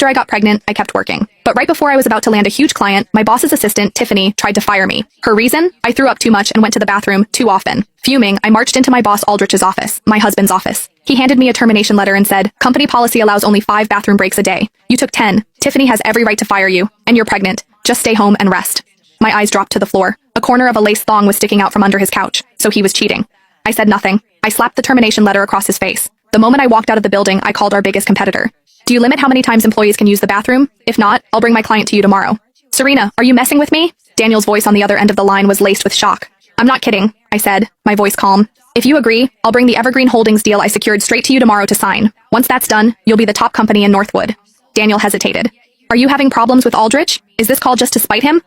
After I got pregnant, I kept working. But right before I was about to land a huge client, my boss's assistant, Tiffany, tried to fire me. Her reason? I threw up too much and went to the bathroom too often. Fuming, I marched into my boss Aldrich's office, my husband's office. He handed me a termination letter and said, "Company policy allows only 5 bathroom breaks a day. You took 10. Tiffany has every right to fire you, and you're pregnant. Just stay home and rest." My eyes dropped to the floor. A corner of a lace thong was sticking out from under his couch, so he was cheating. I said nothing. I slapped the termination letter across his face. The moment I walked out of the building, I called our biggest competitor. "Do you limit how many times employees can use the bathroom? If not, I'll bring my client to you tomorrow." "Serena, are you messing with me?" Daniel's voice on the other end of the line was laced with shock. "I'm not kidding," I said, my voice calm. "If you agree, I'll bring the Evergreen Holdings deal I secured straight to you tomorrow to sign. Once that's done, you'll be the top company in Northwood." Daniel hesitated. "Are you having problems with Aldrich? Is this call just to spite him?"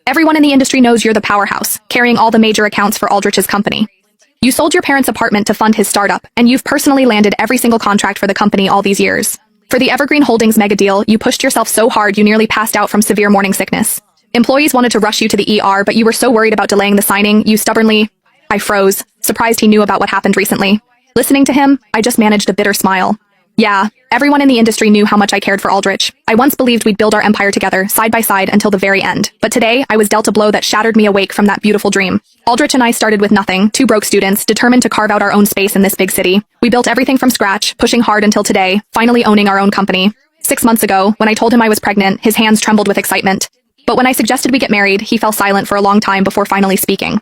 "Everyone in the industry knows you're the powerhouse, carrying all the major accounts for Aldrich's company. You sold your parents' apartment to fund his startup, and you've personally landed every single contract for the company all these years. For the Evergreen Holdings mega deal, you pushed yourself so hard you nearly passed out from severe morning sickness. Employees wanted to rush you to the ER, but you were so worried about delaying the signing, you stubbornly—" I froze, surprised he knew about what happened recently. Listening to him, I just managed a bitter smile. Yeah, everyone in the industry knew how much I cared for Aldrich. I once believed we'd build our empire together, side by side, until the very end. But today, I was dealt a blow that shattered me awake from that beautiful dream. Aldrich and I started with nothing, 2 broke students, determined to carve out our own space in this big city. We built everything from scratch, pushing hard until today, finally owning our own company. 6 months ago, when I told him I was pregnant, his hands trembled with excitement. But when I suggested we get married, he fell silent for a long time before finally speaking.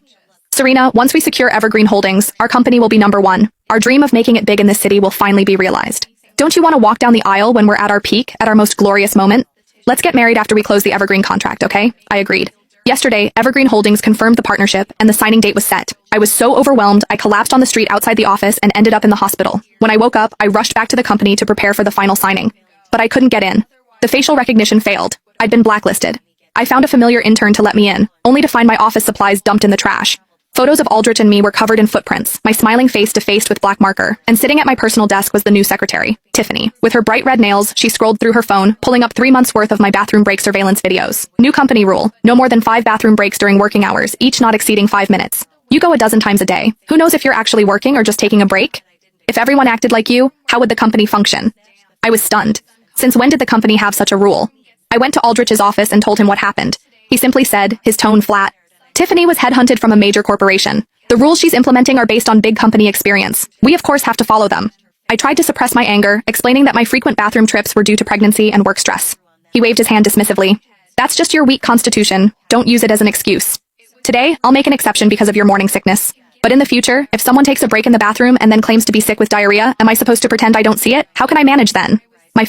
"Serena, once we secure Evergreen Holdings, our company will be #1. Our dream of making it big in this city will finally be realized. Don't you want to walk down the aisle when we're at our peak, at our most glorious moment? Let's get married after we close the Evergreen contract, okay?" I agreed. Yesterday, Evergreen Holdings confirmed the partnership, and the signing date was set. I was so overwhelmed, I collapsed on the street outside the office and ended up in the hospital. When I woke up, I rushed back to the company to prepare for the final signing. But I couldn't get in. The facial recognition failed. I'd been blacklisted. I found a familiar intern to let me in, only to find my office supplies dumped in the trash. Photos of Aldrich and me were covered in footprints, my smiling face defaced with black marker, and sitting at my personal desk was the new secretary, Tiffany. With her bright red nails, she scrolled through her phone, pulling up 3 months' worth of my bathroom break surveillance videos. New company rule: no more than 5 bathroom breaks during working hours, each not exceeding 5 minutes. You go a dozen times a day. Who knows if you're actually working or just taking a break? If everyone acted like you, how would the company function? I was stunned. Since when did the company have such a rule? I went to Aldrich's office and told him what happened. He simply said, his tone flat, "Tiffany was headhunted from a major corporation. The rules she's implementing are based on big company experience. We of course have to follow them." I tried to suppress my anger, explaining that my frequent bathroom trips were due to pregnancy and work stress. He waved his hand dismissively. "That's just your weak constitution. Don't use it as an excuse. Today, I'll make an exception because of your morning sickness. But in the future, if someone takes a break in the bathroom and then claims to be sick with diarrhea, am I supposed to pretend I don't see it? How can I manage then?"